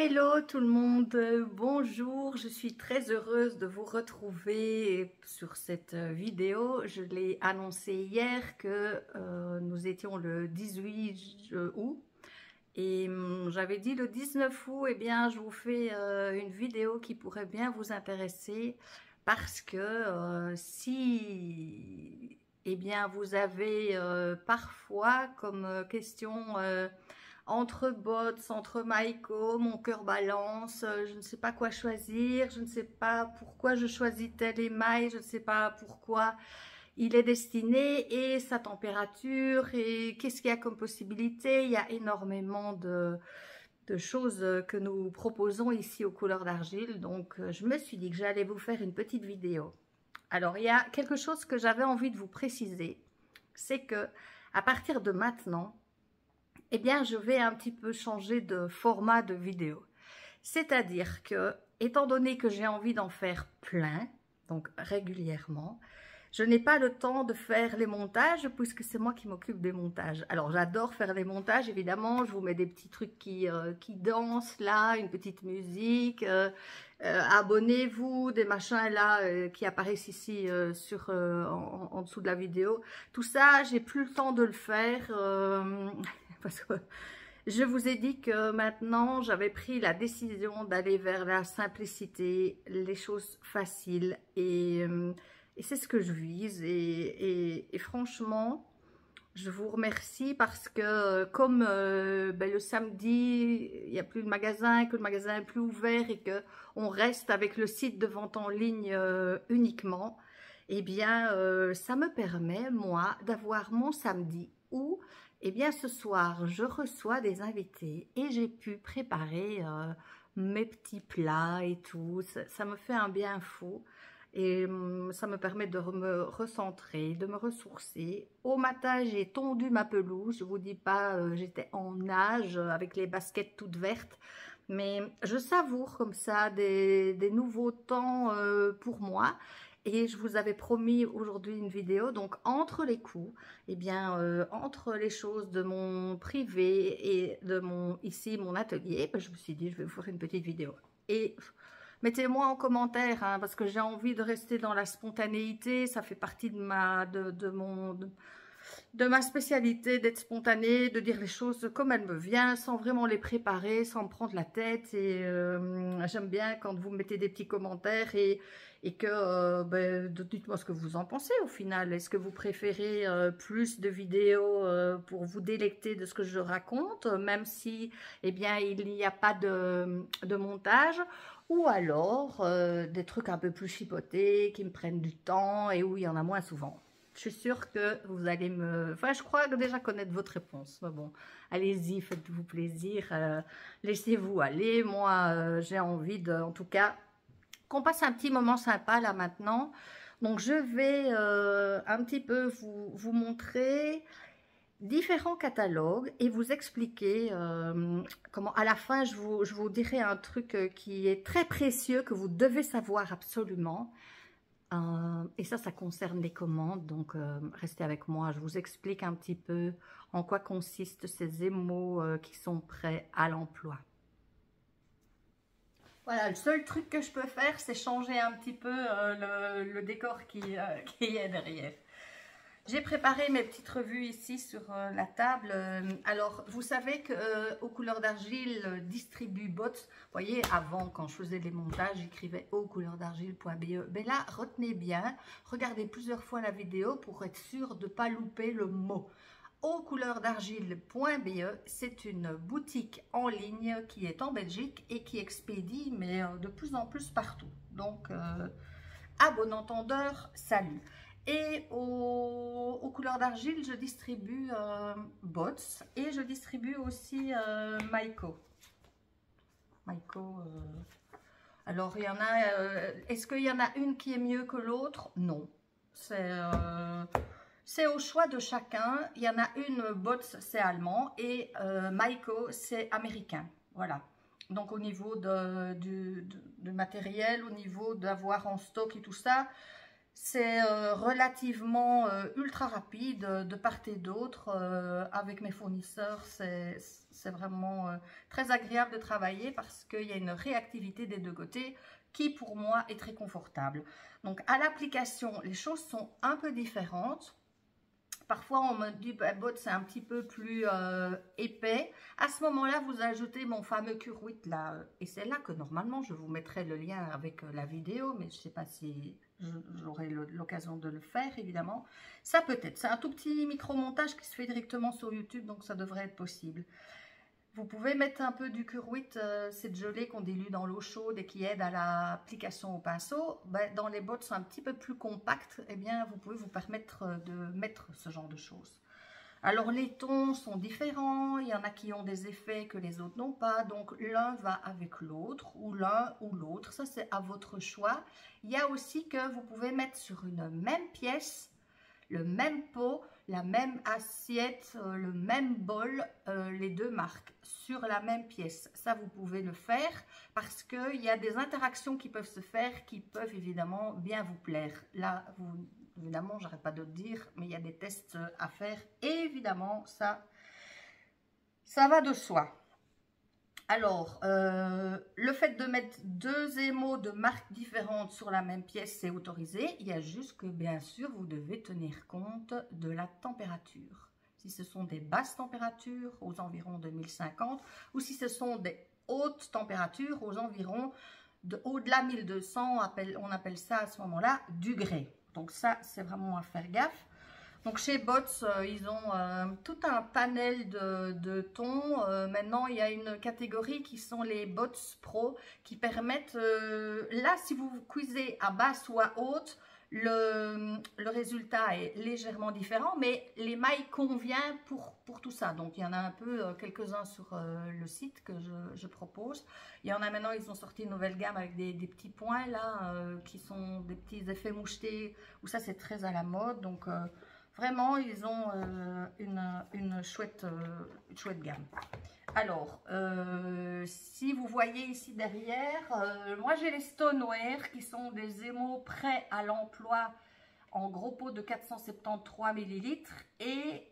Hello tout le monde, bonjour, je suis très heureuse de vous retrouver sur cette vidéo. Je l'ai annoncé hier que nous étions le 18 août et j'avais dit le 19 août, eh bien je vous fais une vidéo qui pourrait bien vous intéresser parce que si eh bien vous avez parfois comme question entre bots, entre Maiko, mon cœur balance, je ne sais pas quoi choisir, je ne sais pas pourquoi je choisis tel émail, je ne sais pas pourquoi il est destiné et sa température et qu'est-ce qu'il y a comme possibilité. Il y a énormément de choses que nous proposons ici aux couleurs d'argile, donc je me suis dit que j'allais vous faire une petite vidéo. Alors il y a quelque chose que j'avais envie de vous préciser, c'est que à partir de maintenant, eh bien, je vais un petit peu changer de format de vidéo. C'est-à-dire que, étant donné que j'ai envie d'en faire plein, donc régulièrement, je n'ai pas le temps de faire les montages puisque c'est moi qui m'occupe des montages. Alors, j'adore faire les montages, évidemment. Je vous mets des petits trucs qui dansent là, une petite musique. Abonnez-vous, des machins là qui apparaissent ici en dessous de la vidéo. Tout ça, j'ai plus le temps de le faire parce que je vous ai dit que maintenant, j'avais pris la décision d'aller vers la simplicité, les choses faciles et c'est ce que je vise et franchement, je vous remercie parce que comme le samedi, il n'y a plus de magasin, que le magasin est plus ouvert et qu'on reste avec le site de vente en ligne uniquement, eh bien, ça me permet, moi, d'avoir mon samedi où, eh bien, ce soir, je reçois des invités et j'ai pu préparer mes petits plats et tout. Ça me fait un bien fou. Et ça me permet de me recentrer, de me ressourcer. Au matin, j'ai tondu ma pelouse. Je vous dis pas, j'étais en nage avec les baskets toutes vertes. Mais je savoure comme ça des nouveaux temps pour moi. Et je vous avais promis aujourd'hui une vidéo. Donc, entre les coups, eh bien, entre les choses de mon privé et de mon atelier, je me suis dit, je vais vous faire une petite vidéo. Et mettez-moi en commentaire, hein, parce que j'ai envie de rester dans la spontanéité. Ça fait partie de ma spécialité d'être spontanée, de dire les choses comme elles me viennent, sans vraiment les préparer, sans me prendre la tête. Et j'aime bien quand vous mettez des petits commentaires et que dites-moi ce que vous en pensez au final. Est-ce que vous préférez plus de vidéos pour vous délecter de ce que je raconte, même si eh bien, il n'y a pas de montage, ou alors des trucs un peu plus chipotés qui me prennent du temps et où il y en a moins souvent. Je suis sûre que vous allez Enfin, je crois déjà connaître votre réponse. Mais bon, allez-y, faites-vous plaisir. Laissez-vous aller. Moi, j'ai envie en tout cas, qu'on passe un petit moment sympa là maintenant. Donc, je vais un petit peu vous montrer différents catalogues et vous expliquer comment, à la fin, je vous dirai un truc qui est très précieux, que vous devez savoir absolument. Et ça concerne les commandes, donc restez avec moi, je vous explique un petit peu en quoi consistent ces émaux qui sont prêts à l'emploi. Voilà, le seul truc que je peux faire, c'est changer un petit peu le décor qui est derrière. J'ai préparé mes petites revues ici sur la table. Alors, vous savez qu'aux couleurs d'argile distribue bots. Vous voyez, avant, quand je faisais les montages, j'écrivais aucouleursdargile.be. Mais là, retenez bien, regardez plusieurs fois la vidéo pour être sûr de ne pas louper le mot. aucouleursdargile.be, c'est une boutique en ligne qui est en Belgique et qui expédie, mais de plus en plus partout. Donc, à bon entendeur, salut. Et aux couleurs d'argile, je distribue Bots et je distribue aussi Maiko. Alors, il y en a... Est-ce qu'il y en a une qui est mieux que l'autre? Non. C'est au choix de chacun. Il y en a une, Bots, c'est allemand, et Maiko, c'est américain. Voilà. Donc, au niveau du matériel, au niveau d'avoir en stock et tout ça, C'est relativement ultra rapide de part et d'autre. Avec mes fournisseurs, c'est vraiment très agréable de travailler parce qu'il y a une réactivité des deux côtés qui pour moi est très confortable. Donc à l'application, les choses sont un peu différentes. Parfois, on me dit, bah, Bots, c'est un petit peu plus épais. À ce moment-là, vous ajoutez mon fameux Curwit là. Et c'est là que normalement, je vous mettrai le lien avec la vidéo. Mais je ne sais pas si j'aurai l'occasion de le faire, évidemment. Ça peut être. C'est un tout petit micro-montage qui se fait directement sur YouTube. Donc, ça devrait être possible. Vous pouvez mettre un peu du Curwit, cette gelée qu'on dilue dans l'eau chaude et qui aide à l'application au pinceau. Ben, dans les bottes un petit peu plus compactes, eh bien, vous pouvez vous permettre de mettre ce genre de choses. Alors, les tons sont différents. Il y en a qui ont des effets que les autres n'ont pas. Donc, l'un va avec l'autre ou l'un ou l'autre. Ça, c'est à votre choix. Il y a aussi que vous pouvez mettre sur une même pièce le même pot, la même assiette, le même bol, les deux marques sur la même pièce. Ça, vous pouvez le faire parce qu'il y a des interactions qui peuvent se faire qui peuvent évidemment bien vous plaire. Là, évidemment, j'arrête pas de le dire, mais il y a des tests à faire. Et évidemment, ça va de soi. Alors, le fait de mettre deux émaux de marques différentes sur la même pièce, c'est autorisé. Il y a juste que, bien sûr, vous devez tenir compte de la température. Si ce sont des basses températures, aux environs de 1050, ou si ce sont des hautes températures, aux environs au-delà 1200, on appelle ça à ce moment-là degrés. Donc ça, c'est vraiment à faire gaffe. Donc chez Bots, ils ont tout un panel de tons. Maintenant, il y a une catégorie qui sont les Bots Pro qui permettent, là, si vous cuisez à basse ou à haute, le résultat est légèrement différent, mais l'émail convient pour tout ça. Donc il y en a un peu quelques-uns sur le site que je propose. Il y en a maintenant, ils ont sorti une nouvelle gamme avec des petits points là, qui sont des petits effets mouchetés, où ça c'est très à la mode. Donc vraiment, ils ont une chouette gamme. Alors, si vous voyez ici derrière, moi j'ai les Stoneware qui sont des émaux prêts à l'emploi en gros pot de 473 ml et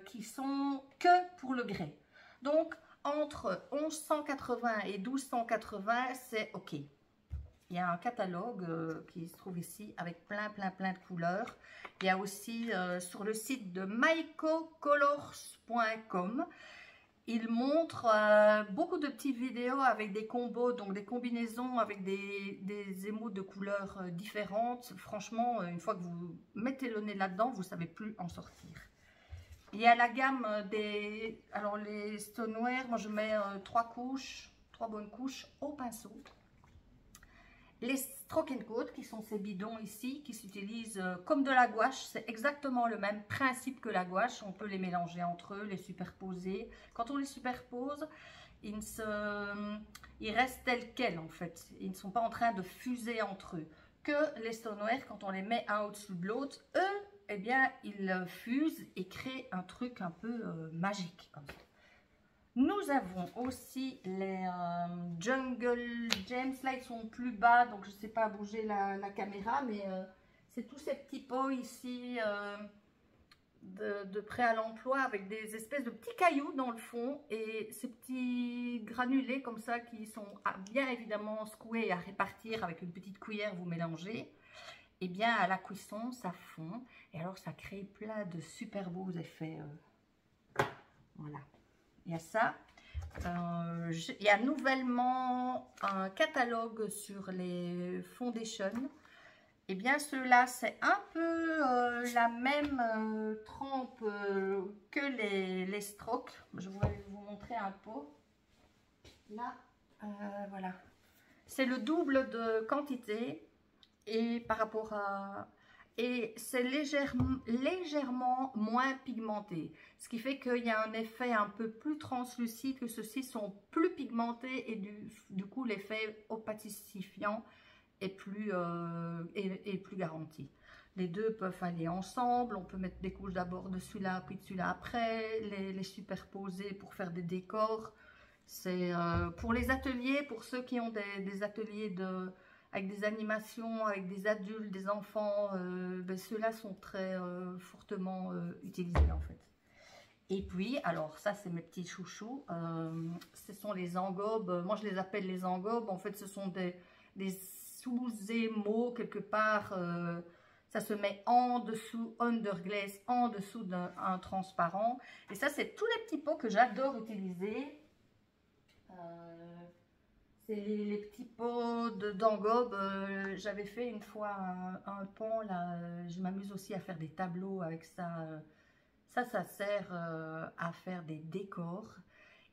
qui sont que pour le grès. Donc, entre 1180 et 1280, c'est OK. Il y a un catalogue qui se trouve ici avec plein de couleurs. Il y a aussi sur le site de mycocolors.com, il montre beaucoup de petites vidéos avec des combos, donc des combinaisons avec des émaux de couleurs différentes. Franchement, une fois que vous mettez le nez là-dedans, vous ne savez plus en sortir. Il y a la gamme des... Alors les Stoneware, moi je mets 3 bonnes couches au pinceau. Les Stroke & Coat, qui sont ces bidons ici, qui s'utilisent comme de la gouache. C'est exactement le même principe que la gouache. On peut les mélanger entre eux, les superposer. Quand on les superpose, ils restent tels quels en fait. Ils ne sont pas en train de fuser entre eux. Que les Stoneware, quand on les met un au-dessus de l'autre, eux, eh bien, ils fusent et créent un truc un peu magique comme ça. Nous avons aussi les Jungle Gems. Là, ils sont plus bas, donc je ne sais pas bouger la caméra, mais c'est tous ces petits pots ici de prêt à l'emploi avec des espèces de petits cailloux dans le fond et ces petits granulés comme ça qui sont bien évidemment secoués et à répartir avec une petite cuillère, vous mélangez. Et bien à la cuisson, ça fond et alors ça crée plein de super beaux effets. Voilà. Il y a ça. Il y a nouvellement un catalogue sur les foundations. Et bien ceux-là, c'est un peu la même trempe que les Stroke. Je vais vous montrer un pot. Là, voilà. C'est le double de quantité et par rapport à... Et c'est légèrement moins pigmenté. Ce qui fait qu'il y a un effet un peu plus translucide, que ceux-ci sont plus pigmentés et du coup l'effet opacifiant est plus garanti. Les deux peuvent aller ensemble. On peut mettre des couches d'abord de celui-là puis de celui-là après, les superposer pour faire des décors. C'est pour les ateliers, pour ceux qui ont des ateliers avec des animations, avec des adultes, des enfants, ben, ceux-là sont très fortement utilisés en fait. Et puis, alors ça c'est mes petits chouchous, ce sont les engobes, moi je les appelle les engobes, en fait ce sont des sous-émaux quelque part, ça se met en dessous, under glaze, en dessous d'un transparent. Et ça c'est tous les petits pots que j'adore utiliser. C'est les petits pots d'engobe. J'avais fait une fois un pont là, je m'amuse aussi à faire des tableaux avec ça. Ça sert à faire des décors.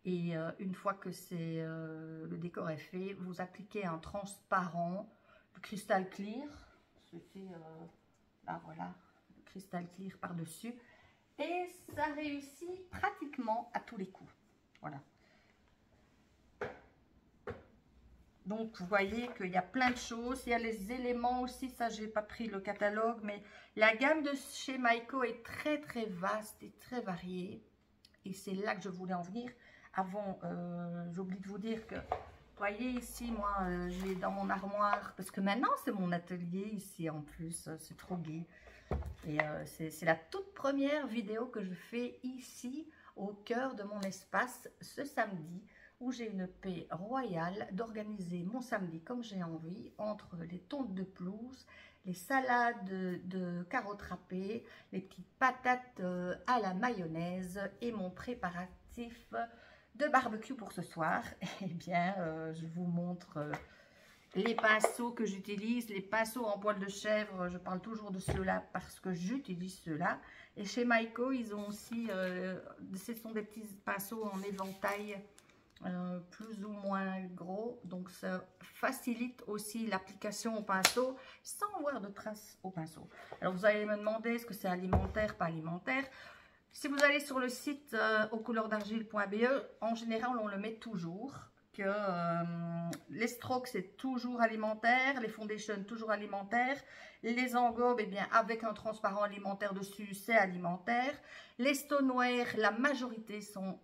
Et une fois que le décor est fait, vous appliquez un transparent, le cristal clear. Ceci, là voilà, le cristal clear par-dessus. Et ça réussit pratiquement à tous les coups. Voilà. Donc, vous voyez qu'il y a plein de choses. Il y a les éléments aussi. Ça, j'ai pas pris le catalogue. Mais la gamme de chez Maiko est très, très vaste et très variée. Et c'est là que je voulais en venir. Avant, j'oublie de vous dire que, vous voyez ici, moi, je l'ai dans mon armoire. Parce que maintenant, c'est mon atelier ici en plus. C'est trop gai. Et c'est la toute première vidéo que je fais ici, au cœur de mon espace, ce samedi, où j'ai une paix royale d'organiser mon samedi comme j'ai envie, entre les tontes de pelouse, les salades de carottes râpées, les petites patates à la mayonnaise et mon préparatif de barbecue pour ce soir. Eh bien, je vous montre les pinceaux que j'utilise, les pinceaux en poil de chèvre. Je parle toujours de ceux-là parce que j'utilise ceux-là. Et chez Maiko, ils ont aussi, ce sont des petits pinceaux en éventail, plus ou moins gros, donc ça facilite aussi l'application au pinceau sans voir de traces au pinceau. Alors vous allez me demander, est-ce que c'est alimentaire, pas alimentaire? Si vous allez sur le site aucouleursdargile.be, en général on le met toujours, que les strokes c'est toujours alimentaire, les foundations toujours alimentaires, les engobes eh bien avec un transparent alimentaire dessus c'est alimentaire, les stoneware la majorité sont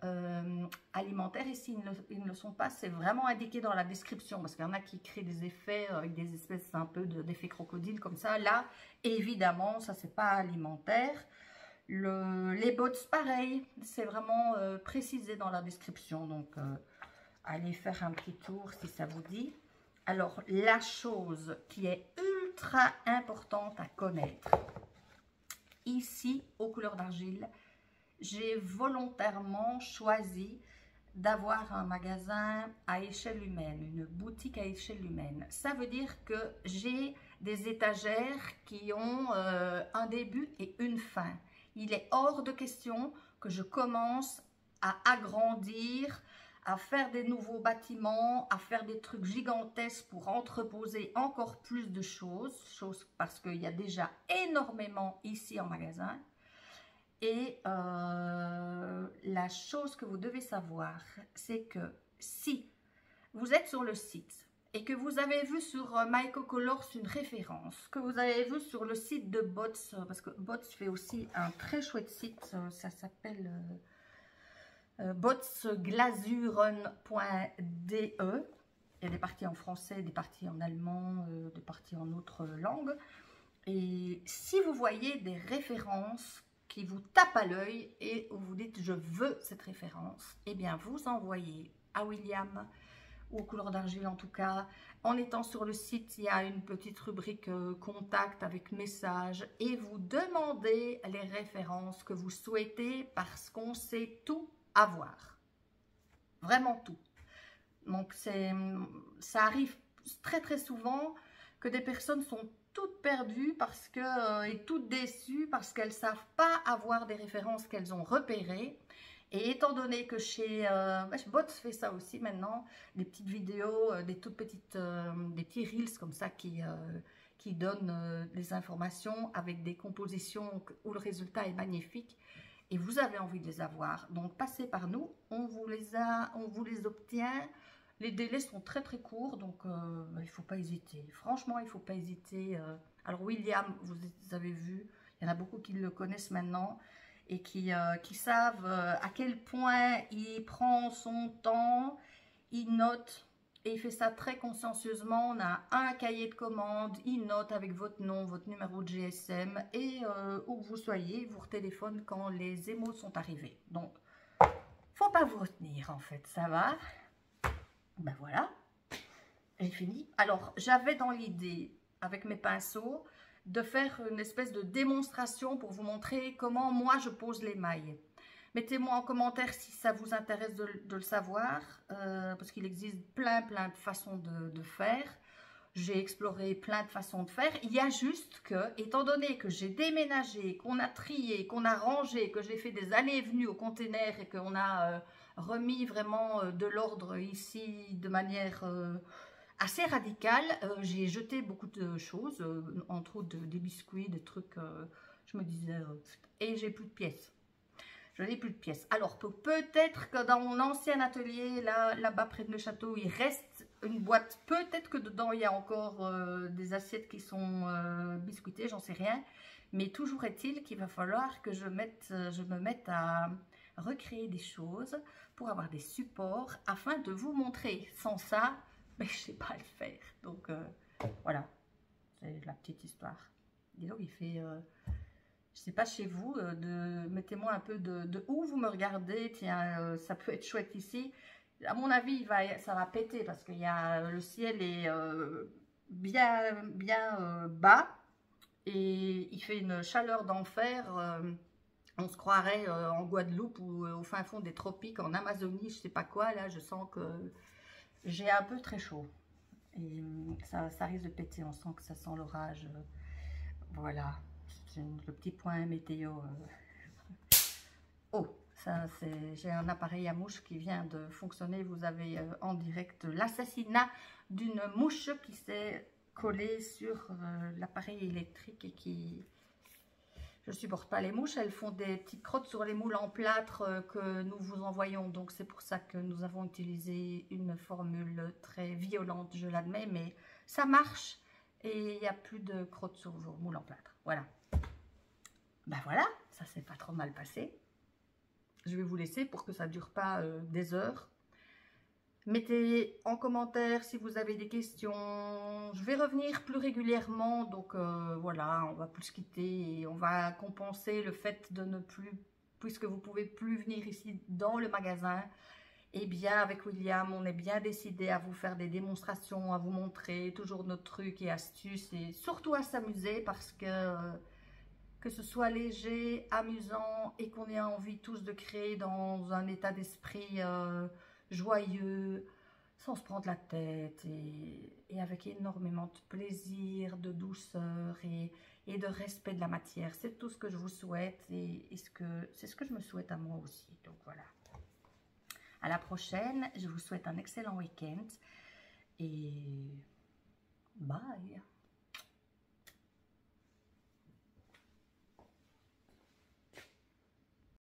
alimentaires et s'ils ne le sont pas c'est vraiment indiqué dans la description parce qu'il y en a qui créent des effets avec des espèces un peu d'effets crocodile comme ça. Là évidemment ça c'est pas alimentaire. Les bots pareil, c'est vraiment précisé dans la description, donc allez faire un petit tour si ça vous dit. Alors, la chose qui est ultra importante à connaître, ici, aux couleurs d'argile, j'ai volontairement choisi d'avoir un magasin à échelle humaine, une boutique à échelle humaine. Ça veut dire que j'ai des étagères qui ont un début et une fin. Il est hors de question que je commence à agrandir, à faire des nouveaux bâtiments, à faire des trucs gigantesques pour entreposer encore plus de choses parce qu'il y a déjà énormément ici en magasin. Et la chose que vous devez savoir, c'est que si vous êtes sur le site et que vous avez vu sur Maiko Colors une référence, que vous avez vu sur le site de Bots, parce que Bots fait aussi un très chouette site, ça s'appelle botsglazuren.de. Il y a des parties en français, des parties en allemand, des parties en autres langues. Et si vous voyez des références qui vous tapent à l'œil et où vous dites je veux cette référence, eh bien vous envoyez à William ou aux couleurs d'argile en tout cas. En étant sur le site, il y a une petite rubrique contact avec messages et vous demandez les références que vous souhaitez parce qu'on sait tout avoir. Vraiment tout. Donc ça arrive très très souvent que des personnes sont toutes perdues parce que, et toutes déçues parce qu'elles ne savent pas avoir des références qu'elles ont repérées. Et étant donné que chez Bots fait ça aussi maintenant, des petites vidéos, des toutes petites, des petits reels comme ça qui donnent des informations avec des compositions où le résultat est magnifique et vous avez envie de les avoir. Donc passez par nous, on vous les obtient. Les délais sont très très courts, donc il ne faut pas hésiter. Franchement, il ne faut pas hésiter. Alors William, vous avez vu, il y en a beaucoup qui le connaissent maintenant et qui savent à quel point il prend son temps, il note Et il fait ça très consciencieusement. On a un cahier de commande, il note avec votre nom, votre numéro de GSM et où que vous soyez, il vous retéléphone quand les émaux sont arrivés. Donc, faut pas vous retenir en fait, ça va. Ben voilà, j'ai fini. Alors, j'avais dans l'idée, avec mes pinceaux, de faire une espèce de démonstration pour vous montrer comment moi je pose les mailles. Mettez-moi en commentaire si ça vous intéresse de le savoir, parce qu'il existe plein de façons de faire. J'ai exploré plein de façons de faire. Il y a juste que, étant donné que j'ai déménagé, qu'on a trié, qu'on a rangé, que j'ai fait des allées et venues au container et qu'on a remis vraiment de l'ordre ici de manière assez radicale, j'ai jeté beaucoup de choses, entre autres des biscuits, des trucs, je me disais, et j'ai plus de pièces. Je n'ai plus de pièces. Alors, peut-être que dans mon ancien atelier, là-bas près de le château, il reste une boîte. Peut-être que dedans, il y a encore des assiettes qui sont biscuitées, j'en sais rien. Mais toujours est-il qu'il va falloir que je me mette à recréer des choses pour avoir des supports afin de vous montrer. Sans ça, mais je ne sais pas le faire. Donc, voilà. C'est la petite histoire. Dis donc, il fait... je sais pas chez vous, mettez-moi un peu de où vous me regardez. Tiens, ça peut être chouette ici. À mon avis, ça va péter parce que le ciel est bien bas et il fait une chaleur d'enfer. On se croirait en Guadeloupe ou au fin fond des tropiques, en Amazonie, je sais pas quoi. Là, je sens que j'ai un peu très chaud. Et ça risque de péter, on sent que ça sent l'orage. Voilà. Le petit point météo. Oh, ça c'est, j'ai un appareil à mouche qui vient de fonctionner. Vous avez en direct l'assassinat d'une mouche qui s'est collée sur l'appareil électrique et qui... Je supporte pas les mouches, elles font des petites crottes sur les moules en plâtre que nous vous envoyons. Donc c'est pour ça que nous avons utilisé une formule très violente, je l'admets, mais ça marche et il n'y a plus de crottes sur vos moules en plâtre. Voilà. Ben voilà, ça s'est pas trop mal passé. Je vais vous laisser pour que ça ne dure pas des heures. Mettez en commentaire si vous avez des questions. Je vais revenir plus régulièrement. Donc voilà, on va plus se quitter et on va compenser le fait de ne plus, puisque vous ne pouvez plus venir ici dans le magasin. Eh bien, avec William, on est bien décidé à vous faire des démonstrations, à vous montrer toujours nos trucs et astuces et surtout à s'amuser parce que ce soit léger, amusant et qu'on ait envie tous de créer dans un état d'esprit joyeux, sans se prendre la tête et avec énormément de plaisir, de douceur et de respect de la matière. C'est tout ce que je vous souhaite et c'est ce que je me souhaite à moi aussi. Donc voilà. À la prochaine, je vous souhaite un excellent week-end et bye.